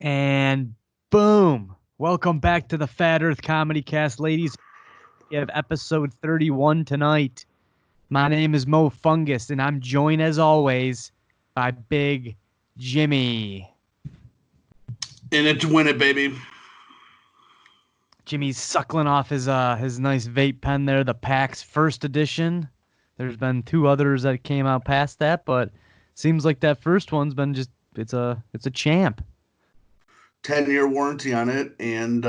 And boom. Welcome back to the Fat Earth Comedy Cast, ladies. We have episode 31 tonight. My name is Mo Fungus, and I'm joined as always by Big Jimmy. In it to win it, baby. Jimmy's suckling off his nice vape pen there, the PAX first edition. There's been two others that came out past that, but seems like that first one's been just it's a champ. 10-year warranty on it, and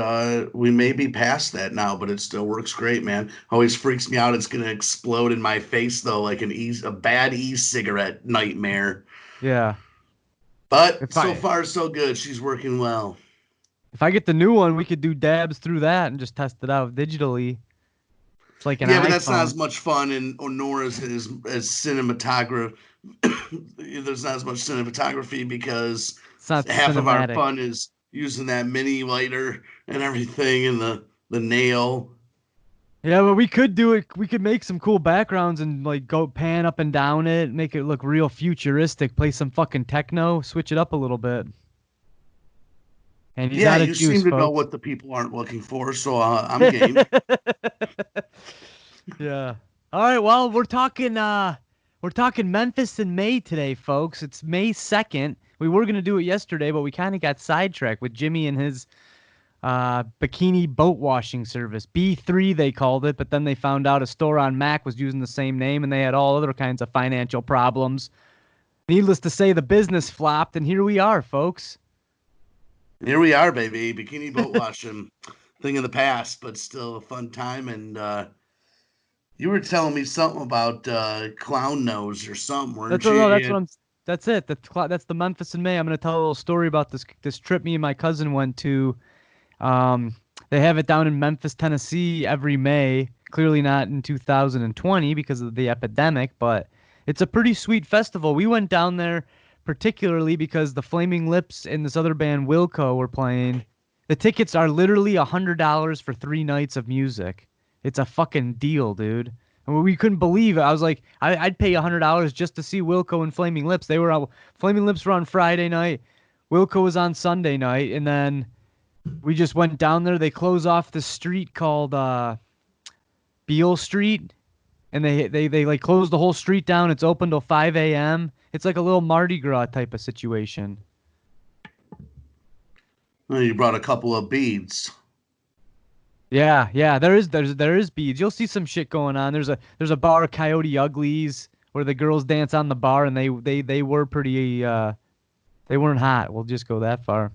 we may be past that now, but it still works great, man. Always freaks me out. It's gonna explode in my face though, like a bad e-cigarette nightmare. Yeah. But If so I far so good. She's working well. if I get the new one, we could do dabs through that and just test it out digitally. It's like an Yeah, but that's not iPhone. as much fun, and nor is it as cinematography. There's not as much cinematography because It's not half of our cinematic. fun is using that mini lighter and everything, and the nail. Yeah, but we could do it. We could make some cool backgrounds and like go pan up and down it, make it look real futuristic. Play some fucking techno, switch it up a little bit. And he's Yeah, out of you juice, seem to know folks. what the people aren't looking for, so I'm game. Yeah. All right. Well, we're talking Memphis in May today, folks. It's May 2nd. We were gonna do it yesterday, but we kind of got sidetracked with Jimmy and his bikini boat washing service. B3 they called it, but then they found out a store on Mac was using the same name and they had all other kinds of financial problems. Needless to say, the business flopped, and here we are, folks. Here we are, baby. Bikini boat washing, thing of the past, but still a fun time. And you were telling me something about clown nose or something, That's weren't what, you? no, that's what I'm. That's it. That's the Memphis in May. I'm gonna tell a little story about this trip me and my cousin went to. Um, they have it down in Memphis, Tennessee every May. Clearly not in 2020 because of the epidemic, but it's a pretty sweet festival. We went down there particularly because the Flaming Lips and this other band Wilco were playing. The tickets are literally $100 for 3 nights of music. It's a fucking deal, dude. And we couldn't believe it. I was like, I'd pay $100 just to see Wilco and Flaming Lips. Flaming Lips were on Friday night. Wilco was on Sunday night, and then we just went down there. They close off the street called Beale Street, and they like close the whole street down. It's open till 5 a.m. It's like a little Mardi Gras type of situation. Well, you brought a couple of beads. Yeah, yeah. There is beads. You'll see some shit going on. There's a bar, Coyote Uglies, where the girls dance on the bar, and they were pretty they weren't hot. We'll just go that far.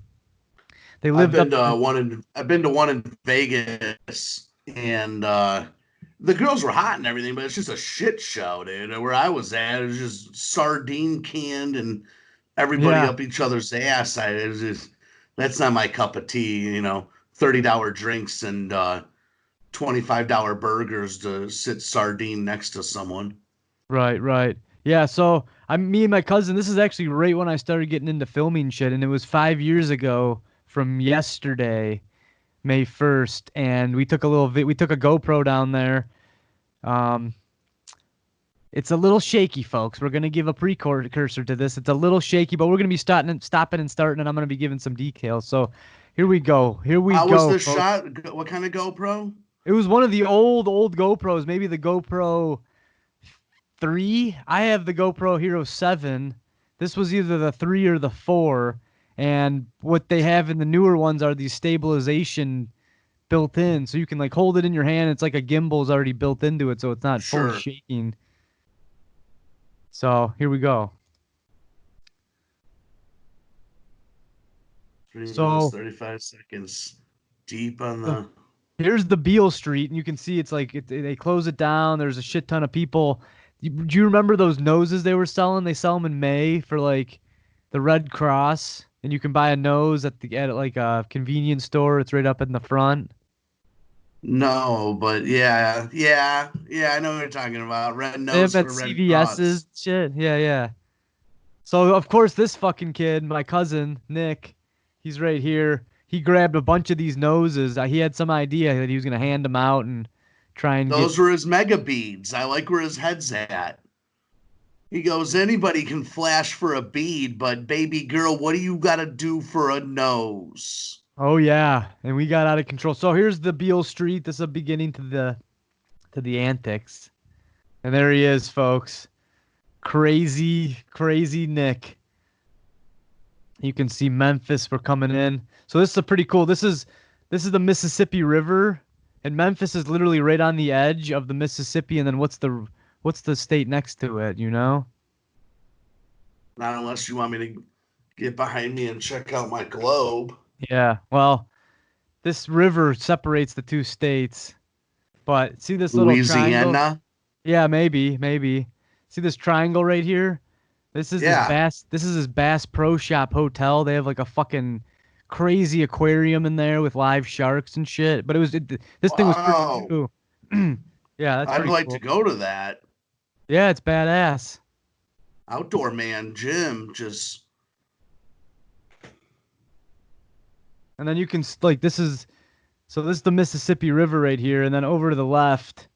They I've lived been up to to one in Vegas, and the girls were hot and everything, but it's just a shit show, dude. Where I was at, it was just sardine canned and everybody yeah. up each other's ass. It was just that's not my cup of tea. $30 drinks and $25 burgers to sit sardine next to someone. Right, right. Yeah, so me and my cousin, this is actually right when I started getting into filming shit, and it was 5 years ago from yesterday, May 1st, and we took a GoPro down there. Um, it's a little shaky, folks. We're gonna give a precursor to this. It's a little shaky, but we're gonna be stopping and starting, and I'm gonna be giving some details. So here we go. Here we How was go, this folks. shot? What kind of GoPro? It was one of the old GoPros, maybe the GoPro 3. I have the GoPro Hero 7. This was either the 3 or the 4. And what they have in the newer ones are these stabilization built in. So you can like hold it in your hand. It's like a gimbal's already built into it, so it's not fully Sure. shaking. So here we go. 3 minutes, So 35 seconds. Deep on the the. here's the Beale Street, and you can see it's like they close it down. There's a shit ton of people. Do you remember those noses they were selling? They sell them in May for like the Red Cross, and you can buy a nose at like a convenience store. It's right up in the front. No, but yeah. I know what you're talking about. Red They have nose them at for Red CVS's. Cross. Shit, yeah, yeah. So of course this fucking kid, my cousin Nick, he's right here. He grabbed a bunch of these noses. He had some idea that he was gonna hand them out and try and get. Those were his mega beads. I like where his head's at. He goes, anybody can flash for a bead, but baby girl, what do you got to do for a nose? Oh yeah, and we got out of control. So here's the Beale Street. This is a beginning to the antics. And there he is, folks. Crazy, crazy Nick. You can see Memphis. We're coming in. So this is a pretty cool. This is the Mississippi River, and Memphis is literally right on the edge of the Mississippi. And then what's the state next to it? You know? Not unless you want me to get behind me and check out my globe. Yeah. Well, this river separates the two states. But see this little triangle? Louisiana. Yeah, maybe. See this triangle right here? Yeah. This is his Bass Pro Shop hotel. They have like a fucking crazy aquarium in there with live sharks and shit. But this thing was pretty Wow. cool. Yeah, that's I'd pretty like cool. to go to that. Yeah, it's badass. Outdoor man Jim just And then you can like this is the Mississippi River right here, and then over to the left,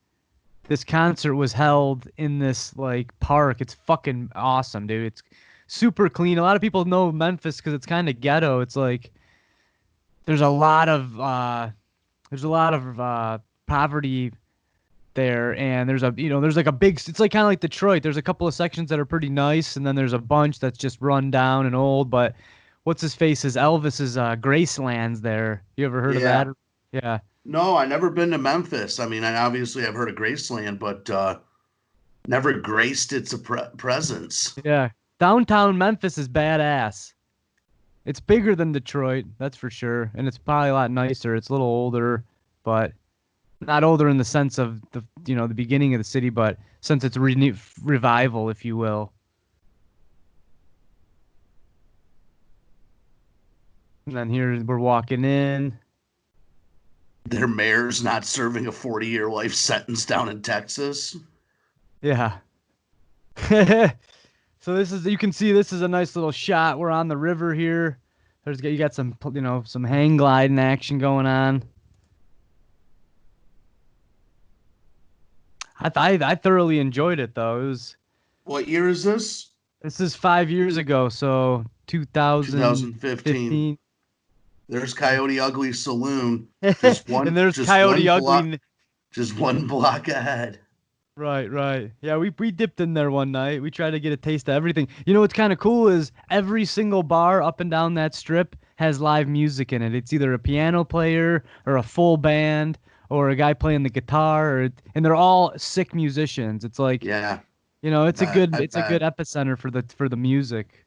this concert was held in this like park. It's fucking awesome, dude. It's super clean. A lot of people know Memphis because it's kind of ghetto. It's like there's a lot of poverty there, and there's like a big. It's like kind of like Detroit. There's a couple of sections that are pretty nice, and then there's a bunch that's just run down and old. But what's his face is Elvis's Graceland's there. You ever heard of yeah. that? Yeah. No, I never been to Memphis. I mean, I've heard of Graceland, but never graced its presence. Yeah. Downtown Memphis is badass. It's bigger than Detroit, that's for sure, and it's probably a lot nicer. It's a little older, but not older in the sense of the beginning of the city, but since it's revival, if you will. And then here we're walking in. Their mayor's not serving a 40-year life sentence down in Texas. Yeah. So you can see this is a nice little shot. We're on the river here. You got some hang gliding action going on. I thoroughly enjoyed it though. What year is this? This is 5 years ago, so 2015. 2015. There's Coyote Ugly Saloon. And there's Coyote Ugly. Just one block ahead. Right. Yeah, we dipped in there one night. We tried to get a taste of everything. You know what's kind of cool is every single bar up and down that strip has live music in it. It's either a piano player or a full band or a guy playing the guitar, and they're all sick musicians. It's like, yeah, it's a good bet. epicenter for the music.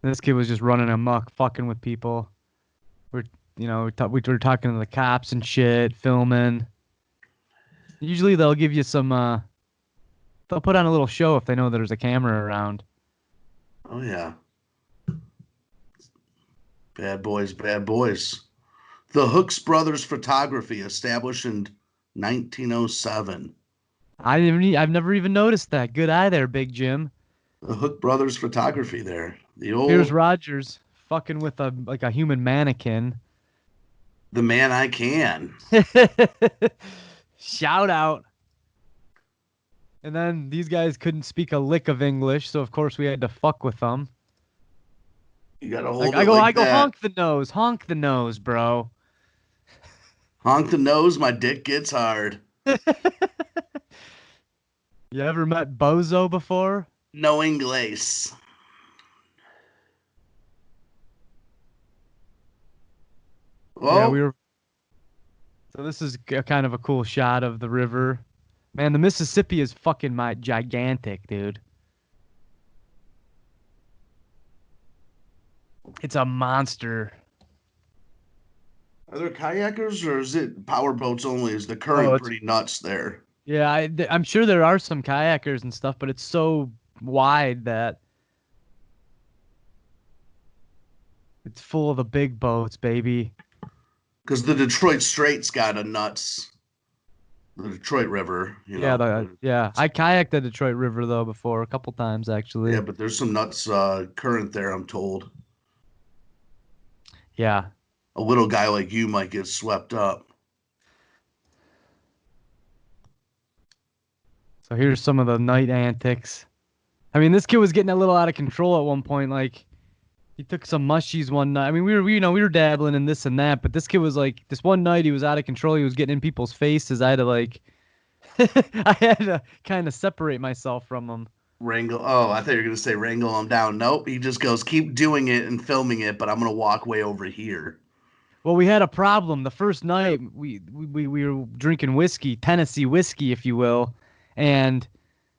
This kid was just running amok, fucking with people. We were talking to the cops and shit, filming. Usually they'll give you some, they'll put on a little show if they know there's a camera around. Oh, yeah. Bad boys. The Hooks Brothers Photography, established in 1907. I've never even noticed that. Good eye there, Big Jim. The Hook Brothers Photography there. Here's Rogers fucking with a human mannequin. The man I can. Shout out. And then these guys couldn't speak a lick of English, so of course we had to fuck with them. You gotta hold I go honk the nose, bro. Honk the nose, my dick gets hard. You ever met Bozo before? No English. Well, yeah, so this is kind of a cool shot of the river. Man, the Mississippi is fucking gigantic, dude. It's a monster. Are there kayakers or is it power boats only? Is the current pretty nuts there? Yeah, I'm sure there are some kayakers and stuff, but it's so wide that it's full of the big boats, baby. Because the Detroit Strait's got a nuts. The Detroit River, Yeah, I kayaked the Detroit River though before a couple times actually. Yeah, but there's some nuts current there, I'm told. Yeah. A little guy like you might get swept up. So here's some of the night antics. I mean, this kid was getting a little out of control at one point. Like, he took some mushies one night. I mean, we were dabbling in this and that, but this kid was like, this one night he was out of control. He was getting in people's faces. I had to like, I had to kind of separate myself from him. Wrangle. Oh, I thought you were gonna say wrangle him down. Nope. He just goes, keep doing it and filming it, but I'm gonna walk way over here. Well, we had a problem the first night. We were drinking whiskey, Tennessee whiskey, if you will, and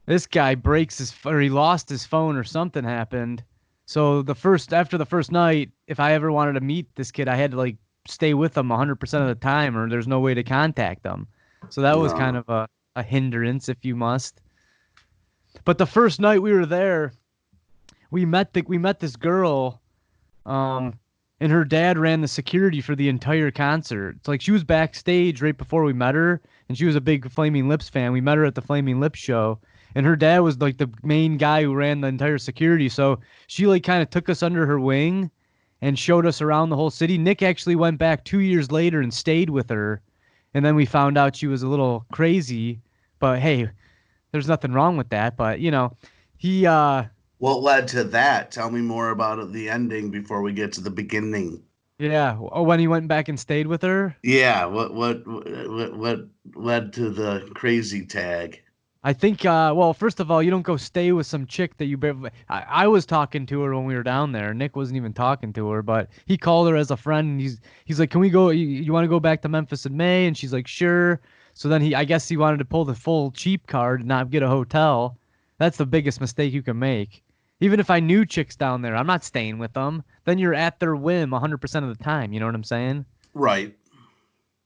this guy or he lost his phone or something happened. So after the first night, if I ever wanted to meet this kid, I had to like stay with him 100% of the time, or there's no way to contact them. So that was kind No. of a hindrance, if you must. But the first night we were there, we met this girl, um, and her dad ran the security for the entire concert. It's like she was backstage right before we met her, and she was a big Flaming Lips fan. We met her at the Flaming Lips show, and her dad was like the main guy who ran the entire security. So she like kind of took us under her wing and showed us around the whole city. Nick actually went back 2 years later and stayed with her, and then we found out she was a little crazy. But hey, there's nothing wrong with that. But he What led to that? Tell me more about the ending before we get to the beginning. yeah, when he went back and stayed with her. Yeah, what led to the crazy tag? I think, well, first of all, you don't go stay with some chick that I was talking to her when we were down there. Nick wasn't even talking to her, but he called her as a friend, and he's like, "Can we go? You want to go back to Memphis in May?" And she's like, "Sure." So then I guess he wanted to pull the full cheap card and not get a hotel. That's the biggest mistake you can make. Even if I knew chicks down there, I'm not staying with them. Then you're at their whim 100% of the time. You know what I'm saying? Right.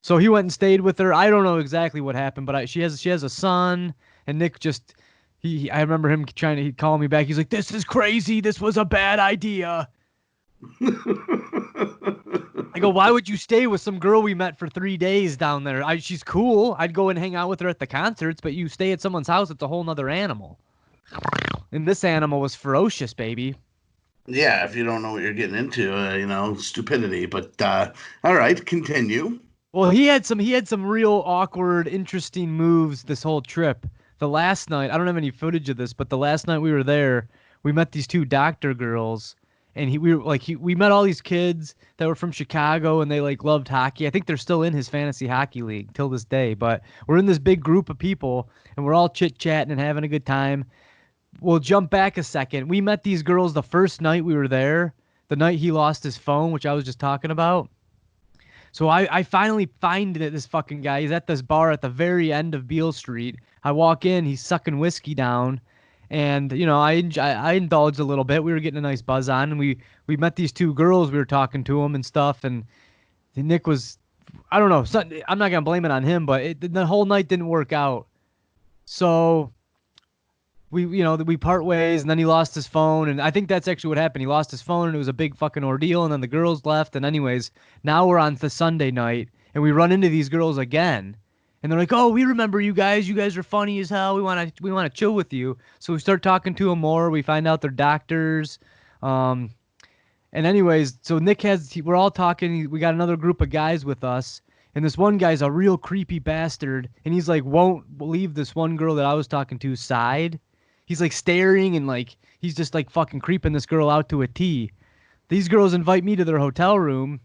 So he went and stayed with her. I don't know exactly what happened, but she has a son, and Nick just I remember him he'd call me back. He's like, "This is crazy. This was a bad idea." I go, "Why would you stay with some girl we met for 3 days down there? She's cool. I'd go and hang out with her at the concerts, but you stay at someone's house, it's a whole nother animal." And this animal was ferocious, baby. Yeah, if you don't know what you're getting into, stupidity. But all right, continue. Well, he had some real awkward, interesting moves this whole trip. The last night, I don't have any footage of this, but the last night we were there, we met these two doctor girls, and we met all these kids that were from Chicago, and they like loved hockey. I think they're still in his fantasy hockey league till this day. But we're in this big group of people, and we're all chit chatting and having a good time. We'll jump back a second. We met these girls the first night we were there, the night he lost his phone, which I was just talking about. So I finally find this fucking guy. He's at this bar at the very end of Beale Street. I walk in, he's sucking whiskey down, and I indulged a little bit. We were getting a nice buzz on, and we met these two girls. We were talking to them and stuff, and Nick was, I don't know, I'm not gonna blame it on him, but the whole night didn't work out. So we part ways, and then he lost his phone, and I think that's actually what happened. He lost his phone, and it was a big fucking ordeal, and then the girls left, and anyways, now we're on the Sunday night, and we run into these girls again, and they're like, "Oh, we remember you guys. You guys are funny as hell. We wanna chill with you." So we start talking to them more. We find out they're doctors, and anyways, so we're all talking. We got another group of guys with us, and this one guy's a real creepy bastard, and he's like won't leave this one girl that I was talking to side. He's like staring, and like he's just like fucking creeping this girl out to a T. These girls invite me to their hotel room.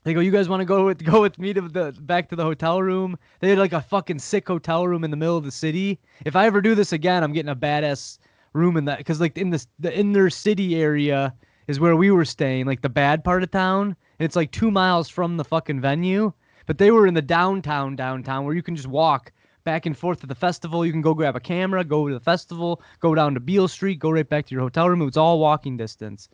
They go, "You guys want to go with me to back to the hotel room?" They had like a fucking sick hotel room in the middle of the city. If I ever do this again, I'm getting a badass room in that, because like in the inner city area is where we were staying, like the bad part of town, and it's like 2 miles from the fucking venue. But they were in the downtown where you can just walk back and forth to the festival. You can go grab a camera, go to the festival, go down to Beale Street, go right back to your hotel room. It was all walking distance.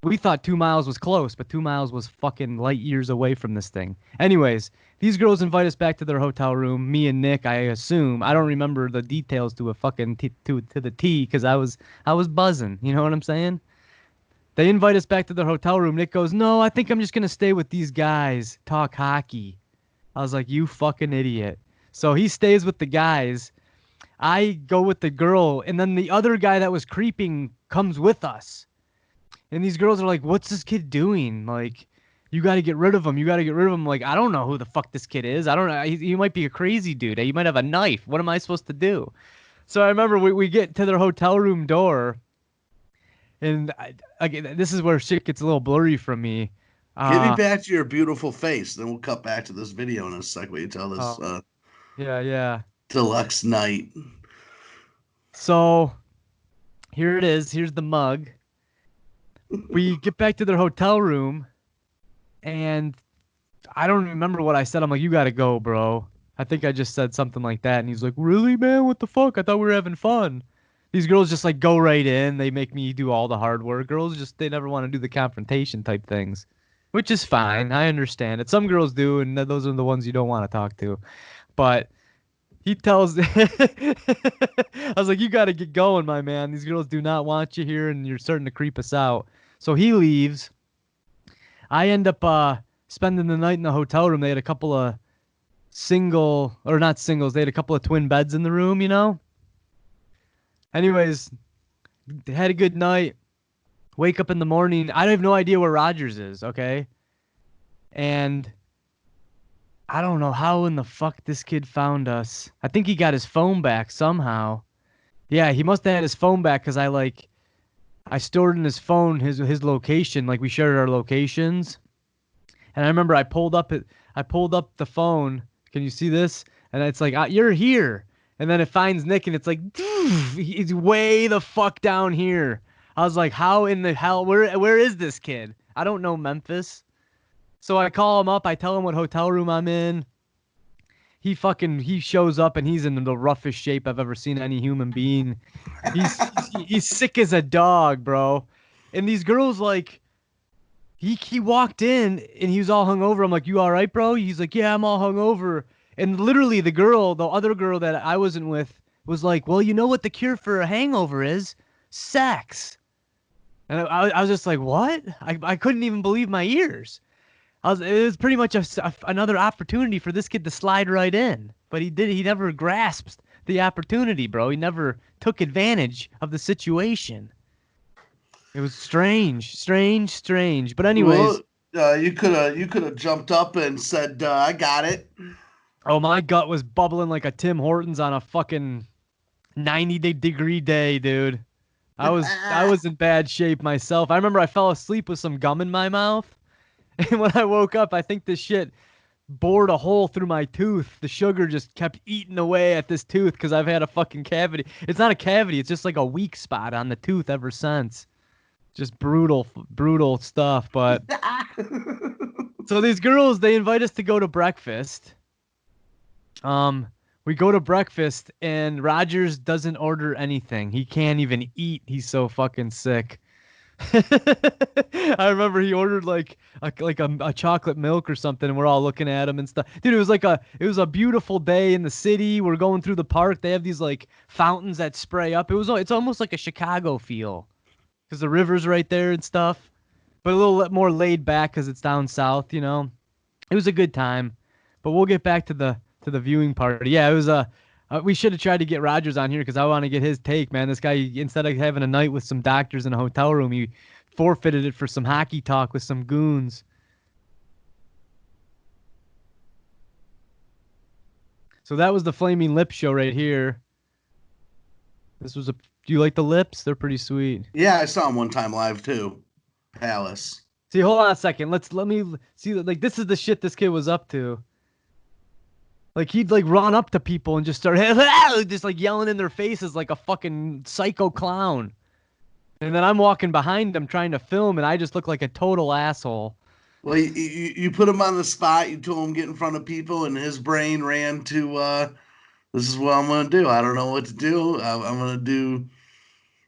We thought 2 miles was close, but 2 miles was fucking light years away from this thing. Anyways, these girls invite us back to their hotel room. Me and Nick, I assume. I don't remember the details to a fucking to the T, because I was buzzing. You know what I'm saying? They invite us back to their hotel room. Nick goes, "No, I think I'm just gonna stay with these guys, talk hockey." I was like, "You fucking idiot." So he stays with the guys. I go with the girl, and then the other guy that was creeping comes with us. And these girls are like, "What's this kid doing? Like, you got to get rid of him. You got to get rid of him." Like, I don't know who the fuck this kid is. I don't know. He might be a crazy dude. He might have a knife. What am I supposed to do? So I remember we get to their hotel room door, and again, this is where shit gets a little blurry from me. Get me Uh, back to your beautiful face. Then we'll cut back to this video in a sec. Where you tell this oh, yeah, yeah. deluxe night. So here it is. Here's the mug. We get back to their hotel room, and I don't remember what I said. I'm like, you gotta go, bro. I think I just said something like that. And he's like, really, man? What the fuck? I thought we were having fun. These girls just like go right in. They make me do all the hard work. Girls just, they never want to do the confrontation type things, which is fine. I understand it. Some girls do, and those are the ones you don't want to talk to. But he tells, I was like, you got to get going, my man. These girls do not want you here, and you're starting to creep us out. So he leaves. I end up spending the night in the hotel room. They had a couple of single, or not singles, they had a couple of twin beds in the room, you know? Anyways, they had a good night. Wake up in the morning. I have no idea where Rogers is, okay? And I don't know how in the fuck this kid found us. I think he got his phone back somehow. Yeah, he must have had his phone back because I stored in his phone his location. Like we shared our locations. And I remember I pulled up the phone. Can you see this? And it's like, you're here. And then it finds Nick, and it's like, he's way the fuck down here. I was like, how in the hell? Where is this kid? I don't know Memphis. So I call him up. I tell him what hotel room I'm in. He shows up, and he's in the roughest shape I've ever seen any human being. He's sick as a dog, bro. And these girls like. He walked in and he was all hungover. I'm like, you all right, bro? He's like, yeah, I'm all hungover. And literally the other girl that I wasn't with was like, well, you know what the cure for a hangover is? Sex. And I was just like, what? I couldn't even believe my ears. It was pretty much another opportunity for this kid to slide right in. But he never grasped the opportunity, bro. He never took advantage of the situation. It was strange. But anyways, Well, you could have jumped up and said, "I got it." oh, my gut was bubbling like a Tim Hortons on a fucking 90-degree day, dude. I was in bad shape myself. I remember I fell asleep with some gum in my mouth, and when I woke up, I think this shit bored a hole through my tooth. The sugar just kept eating away at this tooth because I've had a fucking cavity. It's not a cavity. It's just like a weak spot on the tooth ever since. Just brutal stuff. But so these girls, they invite us to go to breakfast. We go to breakfast and Rogers doesn't order anything. He can't even eat. He's so fucking sick. I remember he ordered like a chocolate milk or something, and we're all looking at him and stuff. Dude, it was a beautiful day in the city. We're going through the park. They have these like fountains that spray up. It's almost like a Chicago feel. Because the river's right there and stuff, but a little more laid back because it's down south, you know. It was a good time, but we'll get back to the viewing party. Yeah, it was we should have tried to get Rogers on here because I want to get his take, man. This guy, instead of having a night with some doctors in a hotel room, he forfeited it for some hockey talk with some goons. So that was the Flaming Lips show right here. Do you like the lips? They're pretty sweet. Yeah, I saw him one time live too. Palace. See, hold on a second. Let me see. Like, this is the shit this kid was up to. Like, he'd like run up to people and just start just like yelling in their faces like a fucking psycho clown. And then I'm walking behind him trying to film, and I just look like a total asshole. Well, you put him on the spot. You told him get in front of people, and his brain ran to this is what I'm going to do. I don't know what to do. I'm going to do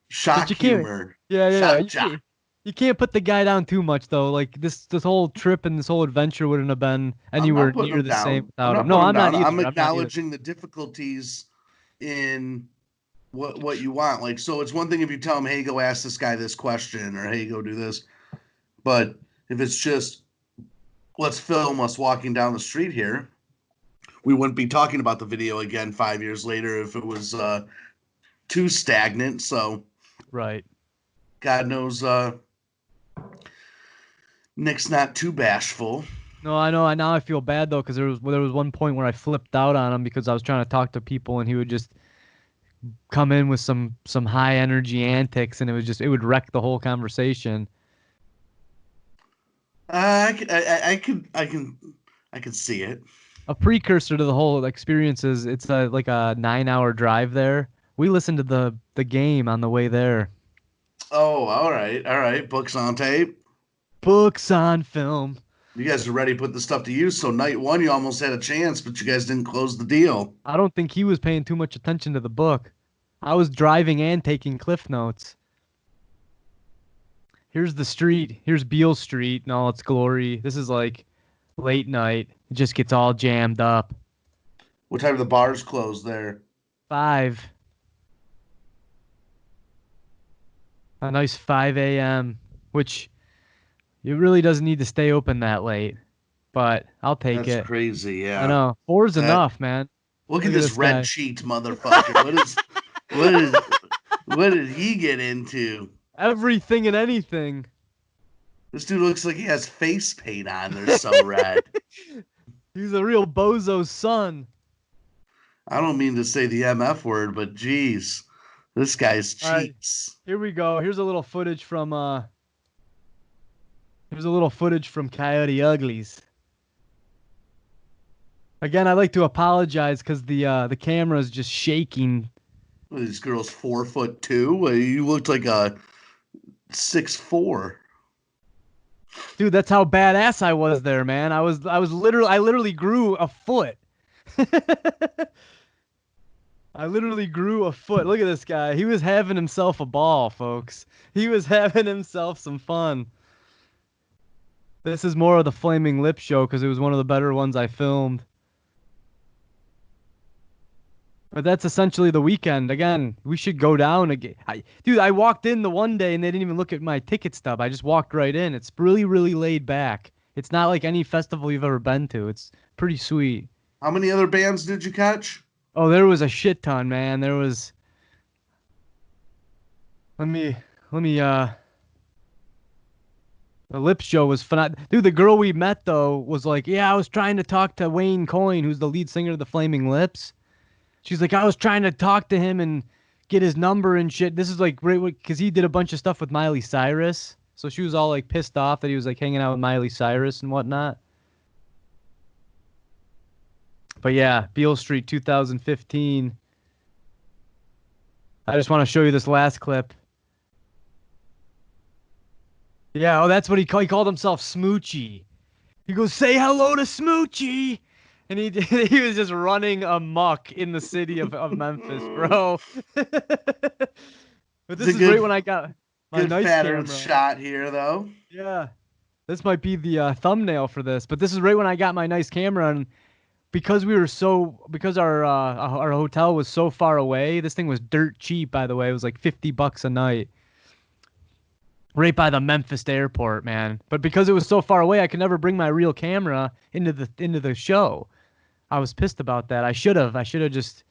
shock humor. Yeah. You can't put the guy down too much, though. Like, this whole trip and this whole adventure wouldn't have been anywhere near the same without him. No, I'm not either. I'm acknowledging the difficulties in what you want. Like, so it's one thing if you tell him, hey, go ask this guy this question, or hey, go do this. But if it's just, let's film us walking down the street here, we wouldn't be talking about the video again 5 years later if it was too stagnant. So, right. God knows Nick's not too bashful. No, I know. Now I feel bad though because there was one point where I flipped out on him because I was trying to talk to people and he would just come in with some high energy antics, and it would wreck the whole conversation. I could see it. A precursor to the whole experience is it's a like a 9 hour drive there. We listened to the game on the way there. Oh, all right. Books on tape. Books on film. You guys are ready to put the stuff to use. So night one, you almost had a chance, but you guys didn't close the deal. I don't think he was paying too much attention to the book. I was driving and taking cliff notes. Here's the street. Here's Beale Street in all its glory. This is like late night. It just gets all jammed up. What time do the bars close there? 5. A nice 5 a.m., which it really doesn't need to stay open that late, but I'll take it. That's crazy, yeah. I know. 4's enough, man. Look at this red guy. cheeked motherfucker. What did he get into? Everything and anything. This dude looks like he has face paint on. They're so red. He's a real bozo's son. I don't mean to say the MF word, but geez, this guy's cheeks. Right, here we go. Here's a little footage from Coyote Uglies. Again, I'd like to apologize because the camera is just shaking. Well, this girl's 4'2". Well, you looked like a 6'4". Dude, that's how badass I was there, man. I literally grew a foot. I literally grew a foot. Look at this guy. He was having himself a ball, folks. He was having himself some fun. This is more of the Flaming Lip show because it was one of the better ones I filmed. But that's essentially the weekend. Again, we should go down again. Dude, I walked in the one day and they didn't even look at my ticket stub. I just walked right in. It's really, really laid back. It's not like any festival you've ever been to. It's pretty sweet. How many other bands did you catch? Oh, there was a shit ton, man. There was. The Lip show was fun. Dude, the girl we met though was like, yeah, I was trying to talk to Wayne Coyne, who's the lead singer of the Flaming Lips. She's like, I was trying to talk to him and get his number and shit. This is like right because he did a bunch of stuff with Miley Cyrus. So she was all like pissed off that he was like hanging out with Miley Cyrus and whatnot. But yeah, Beale Street 2015. I just want to show you this last clip. Yeah, oh, that's what he called himself Smoochie. He goes, say hello to Smoochie. And he was just running amok in the city of Memphis, bro. But this is right when I got my nice camera shot here, though. Yeah, this might be the thumbnail for this. But this is right when I got my nice camera, and because our hotel was so far away, this thing was dirt cheap. By the way, it was like $50 a night, right by the Memphis airport, man. But because it was so far away, I could never bring my real camera into the show. I was pissed about that. I should have just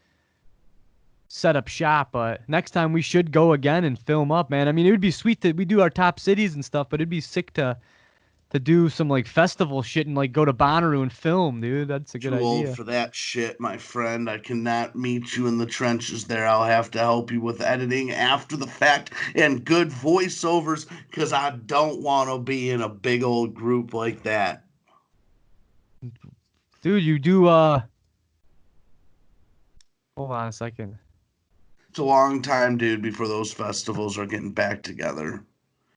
set up shop, but next time we should go again and film up, man. I mean, it would be sweet that we do our top cities and stuff, but it'd be sick to do some like festival shit and like go to Bonnaroo and film, dude. That's a good idea. Too old for that shit, my friend. I cannot meet you in the trenches there. I'll have to help you with editing after the fact and good voiceovers because I don't want to be in a big old group like that. Dude, you do, hold on a second. It's a long time, dude, before those festivals are getting back together.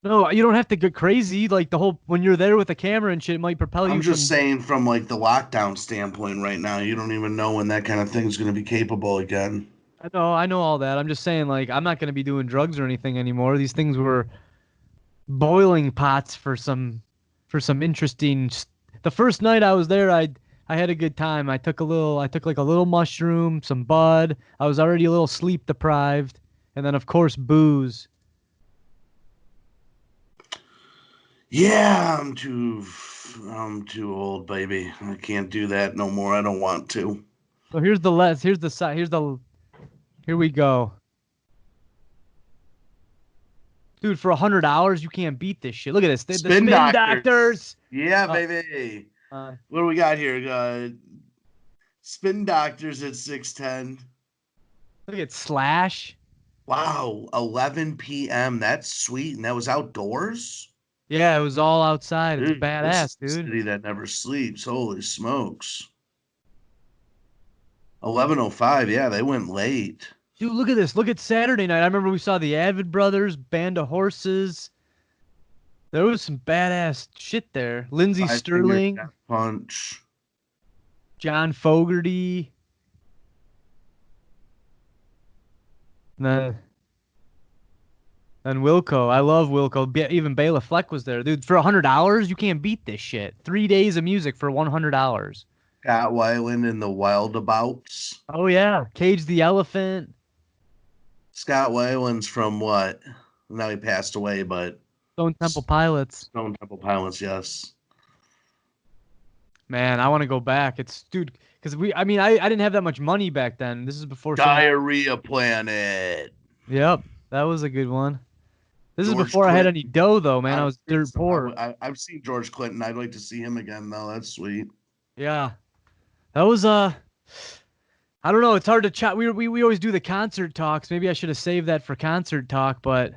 No, you don't have to get crazy. Like when you're there with a camera and shit, it might propel you. I'm just saying from like the lockdown standpoint right now, you don't even know when that kind of thing's going to be capable again. I know all that. I'm just saying, like, I'm not going to be doing drugs or anything anymore. These things were boiling pots for some interesting. The first night I was there, I had a good time. I took like a little mushroom, some bud. I was already a little sleep deprived, and then of course booze. Yeah, I'm too old, baby. I can't do that no more. I don't want to. So here we go. Dude, for $100, you can't beat this shit. Look at this. The Spin Doctors. Yeah, baby. What do we got here? Spin Doctors at 610. Look at Slash. Wow, 11 p.m. That's sweet. And that was outdoors? Yeah, it was all outside. It's Dude, this is badass, the dude. city that never sleeps. Holy smokes. 11:05. Yeah, they went late. Dude, look at this. Look at Saturday night. I remember we saw the Avid Brothers, Band of Horses. There was some badass shit there. Lindsey Five Finger Sterling, Death Punch. John Fogerty, and then Wilco. I love Wilco. Even Bela Fleck was there, dude. For $100, you can't beat this shit. 3 days of music for $100. Scott Weiland and the Wildabouts. Oh yeah, Cage the Elephant. Scott Weiland's from what? Now he passed away, but Stone Temple Pilots. Stone Temple Pilots, yes. Man, I want to go back. It's dude, because I didn't have that much money back then. This is before. Diarrhea Planet. Yep, that was a good one. This is George before I had Clinton. any dough though, man. I was dirt poor. I've seen George Clinton. I'd like to see him again, though. That's sweet. Yeah, that was I don't know. It's hard to chat. We always do the concert talks. Maybe I should have saved that for concert talk, but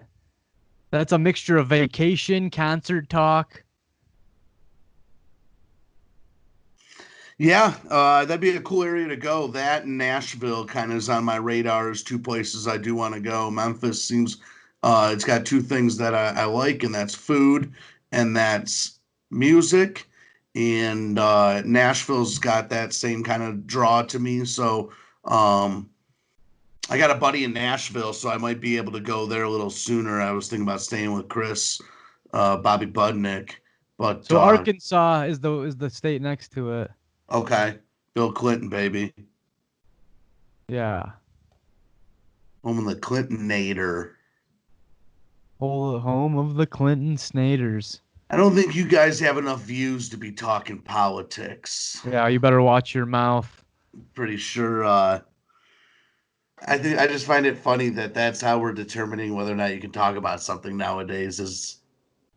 that's a mixture of vacation, concert talk. Yeah, that'd be a cool area to go. That and Nashville kind of is on my radar as two places I do want to go. Memphis seems it's got two things that I like, and that's food and that's music. And Nashville's got that same kind of draw to me. So I got a buddy in Nashville, so I might be able to go there a little sooner. I was thinking about staying with Chris, Bobby Budnick, but So Arkansas is the state next to it. okay, Bill Clinton, baby, Yeah. home of the Clintonator. Home of the Clinton Snaders. I don't think you guys have enough views to be talking politics. Yeah, you better watch your mouth. Pretty sure. I just find it funny that that's how we're determining whether or not you can talk about something nowadays. Is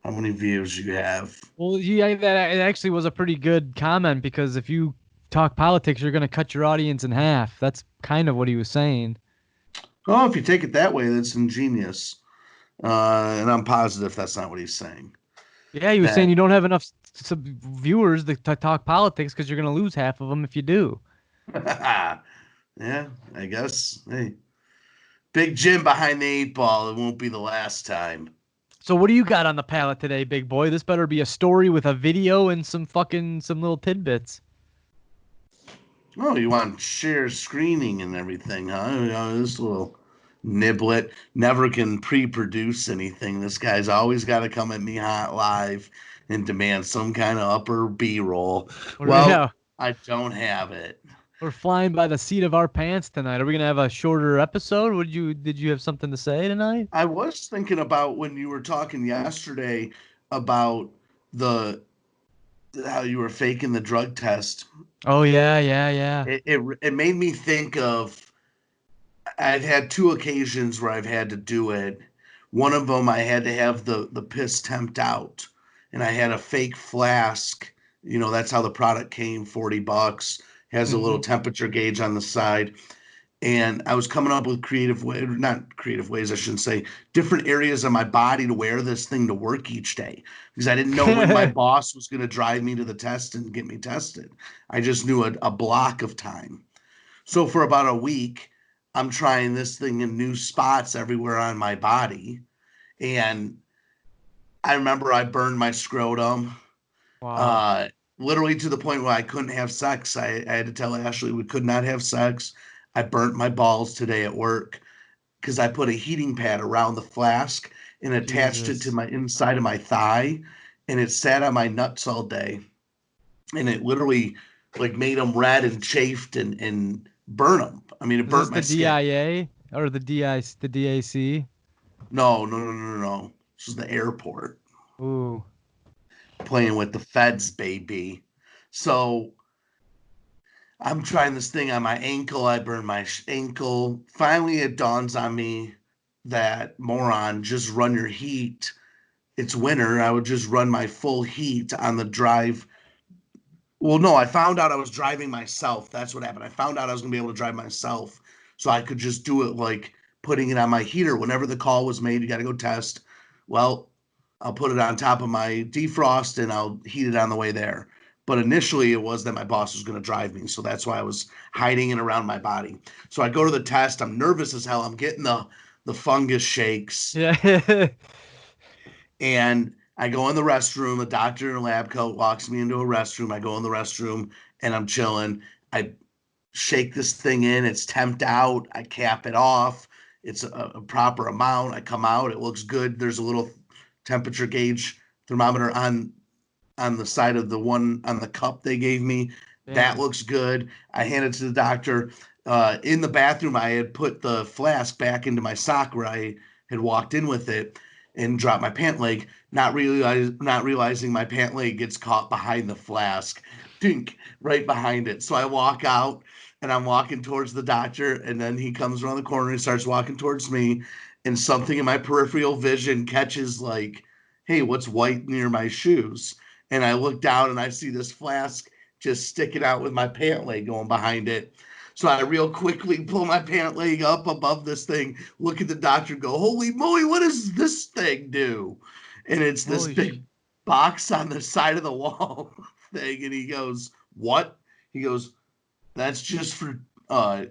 how many views you have. Well, yeah, that it actually was a pretty good comment because if you talk politics, you're going to cut your audience in half. That's kind of what he was saying. Oh, if you take it that way, that's ingenious. And I'm positive that's not what he's saying. Yeah, he was saying you don't have enough viewers to talk politics because you're going to lose half of them if you do. Yeah, I guess. Hey, Big Jim behind the 8 ball. It won't be the last time. So what do you got on the palette today, big boy? This better be a story with a video and some little tidbits. Oh, you want share screening and everything, huh? You know, this little niblet never can pre-produce anything. This guy's always got to come at me hot live and demand some kind of upper B-roll. Well, yeah. I don't have it. We're flying by the seat of our pants tonight. Are we gonna have a shorter episode? Did you have something to say tonight? I was thinking about when you were talking yesterday about how you were faking the drug test. Oh yeah. It made me think of I've had 2 occasions where I've had to do it. One of them I had to have the piss temped out, and I had a fake flask. You know, that's how the product came, $40. Has a little temperature gauge on the side. And I was coming up with not creative ways, I shouldn't say, different areas of my body to wear this thing to work each day because I didn't know when my boss was going to drive me to the test and get me tested. I just knew a block of time. So for about a week, I'm trying this thing in new spots everywhere on my body. And I remember I burned my scrotum. Wow. Literally to the point where I couldn't have sex. I had to tell Ashley we could not have sex. I burnt my balls today at work because I put a heating pad around the flask and attached it to my inside of my thigh, and it sat on my nuts all day. And it literally like made them red and chafed and burn them. I mean, it burnt my skin. The DIA or the DAC? No. This is the airport. Ooh. Playing with the feds, baby. So I'm trying this thing on my ankle. I burn my ankle. Finally, it dawns on me that, moron, just run your heat. It's winter. I would just run my full heat on the drive. Well, no, I found out I was driving myself. That's what happened. I found out I was going to be able to drive myself. So I could just do it like putting it on my heater. Whenever the call was made, you got to go test. Well, I'll put it on top of my defrost and I'll heat it on the way there. But initially, it was that my boss was going to drive me. So that's why I was hiding it around my body. So I go to the test. I'm nervous as hell. I'm getting the fungus shakes. Yeah. And I go in the restroom. A doctor in a lab coat walks me into a restroom. I go in the restroom and I'm chilling. I shake this thing in. It's temped out. I cap it off. It's a proper amount. I come out. It looks good. There's a little temperature gauge thermometer on the side of the one on the cup they gave me. That Damn. looks good. I hand it to the doctor. In the bathroom, I had put the flask back into my sock where I had walked in with it and dropped my pant leg, not realizing my pant leg gets caught behind the flask, dink, right behind it. So I walk out and I'm walking towards the doctor, and then he comes around the corner and starts walking towards me, and something in my peripheral vision catches like, hey, what's white near my shoes? And I look down and I see this flask just sticking out with my pant leg going behind it. So I real quickly pull my pant leg up above this thing, look at the doctor, go, holy moly, what does this thing do? And it's this Holy big box on the side of the wall thing. And he goes, what? He goes, that's just for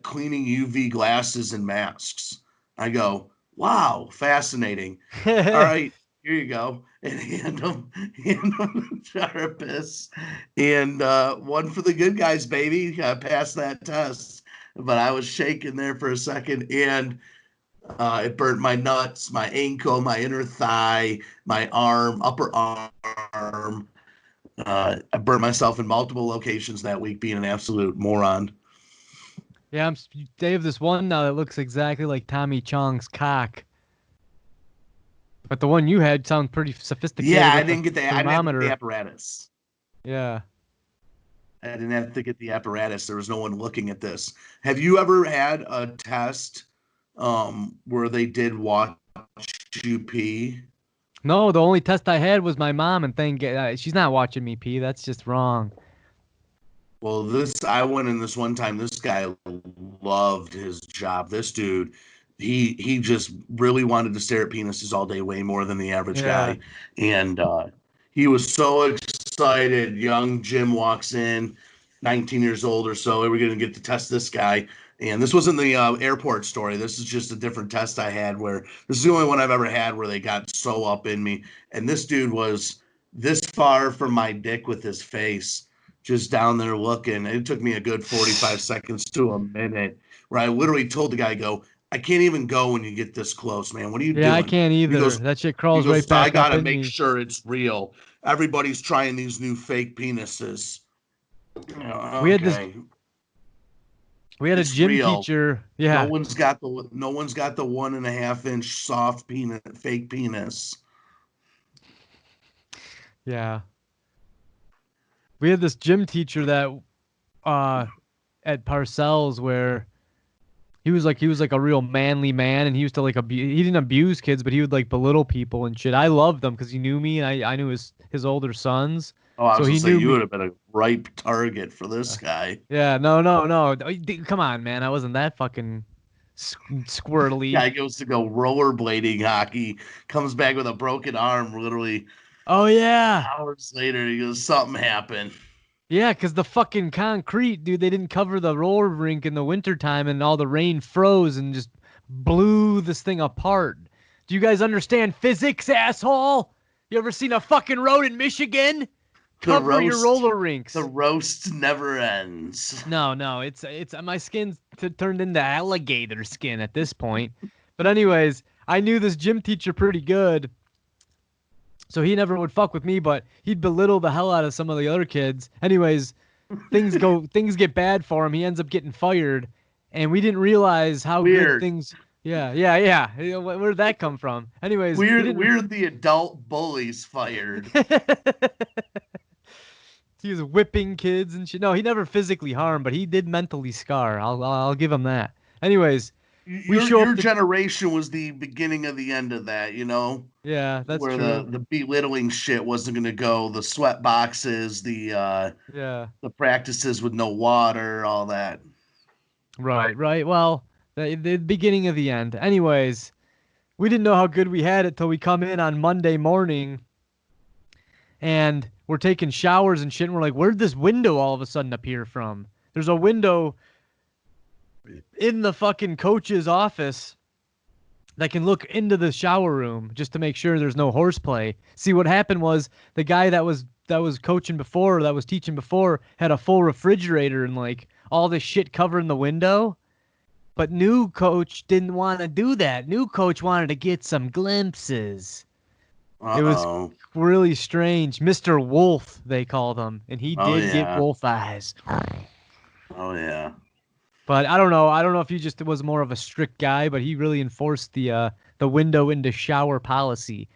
cleaning UV glasses and masks. I go, wow, fascinating. All shit. right, here you go. And hand them the Jarapis. And one for the good guys, baby. I passed that test. But I was shaking there for a second, and it burnt my nuts, my ankle, my inner thigh, my arm, upper arm. I burnt myself in multiple locations that week, being an absolute moron. Yeah, they have this one now that looks exactly like Tommy Chong's cock. But the one you had sounds pretty sophisticated Yeah, I with the didn't get the. I didn't have the thermometer. apparatus. Yeah. I didn't have to get the apparatus. There was no one looking at this. Have you ever had a test where they did watch you pee? No, the only test I had was my mom, and she's not watching me pee. That's just wrong. Well, I went in this one time. This guy loved his job. This dude, he just really wanted to stare at penises all day, way more than the average Yeah. guy. And he was so excited. Young Jim walks in, 19 years old or so. We're gonna get to test this guy. And this wasn't the airport story. This is just a different test I had. Where this is the only one I've ever had where they got so up in me. And this dude was this far from my dick with his face, just down there looking. It took me a good 45 seconds to a minute where I literally told the guy, go, I can't even go when you get this close, man. What are you Yeah, I doing? can't He either. goes, That shit crawls right I back up gotta in make me. sure it's real. Everybody's trying these new fake penises. We had this. Okay. We had a It's gym real. teacher. No Yeah. one's got the 1.5 inch soft penis fake penis. Yeah. We had this gym teacher that uh at Parcells where he was like a real manly man, and he used to like he didn't abuse kids, but he would like belittle people and shit. I loved him because he knew me, and I knew his older sons, Oh, I so was gonna he say knew you me. would have been a ripe target for this guy. Yeah, no, no, no. Come on, man. I wasn't that fucking squirrely. Guy goes to go rollerblading hockey, comes back with a broken arm literally Oh yeah. hours later. He goes, something happened. Yeah, because the fucking concrete, dude, they didn't cover the roller rink in the wintertime, and all the rain froze and just blew this thing apart. Do you guys understand physics, asshole? You ever seen a fucking road in Michigan? The Cover your roast, roller the rinks. roast never ends. No, no, it's my skin's turned into alligator skin at this point. But anyways, I knew this gym teacher pretty good, so he never would fuck with me, but he'd belittle the hell out of some of the other kids. Anyways, things get bad for him. He ends up getting fired, and we didn't realize how good Weird. things. Yeah, yeah, yeah. Where'd that come from? Anyways, we Weird, didn't. weird the adult bullies fired. He was whipping kids and shit. No, he never physically harmed, but he did mentally scar. I'll give him that. Anyways, we show Your up to. generation was the beginning of the end of that, Yeah, that's where true. the belittling shit wasn't gonna go, the sweat boxes, Yeah. the practices with no water, all that. Right, right. Well, The beginning of the end. Anyways, we didn't know how good we had it till we come in on Monday morning and we're taking showers and shit. And we're like, where'd this window all of a sudden appear from? There's a window in the fucking coach's office that can look into the shower room just to make sure there's no horseplay. See, what happened was the guy that was coaching before, that was teaching before, had a full refrigerator and like all this shit covering the window. But new coach didn't want to do that. New coach wanted to get some glimpses. It was really strange. Mr. Wolf, they called him, and he did get wolf eyes. Oh yeah. But I don't know. I don't know if he just was more of a strict guy, but he really enforced the window into shower policy.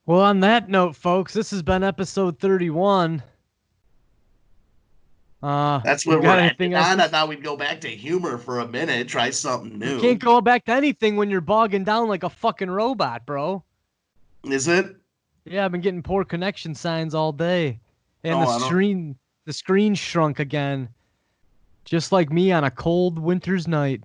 Well, on that note, folks, this has been episode 31. That's what we're ending on. I thought we'd go back to humor for a minute, try something new. You can't go back to anything when you're bogging down like a fucking robot, bro. Is it? Yeah, I've been getting poor connection signs all day. And the screen shrunk again. Just like me on a cold winter's night.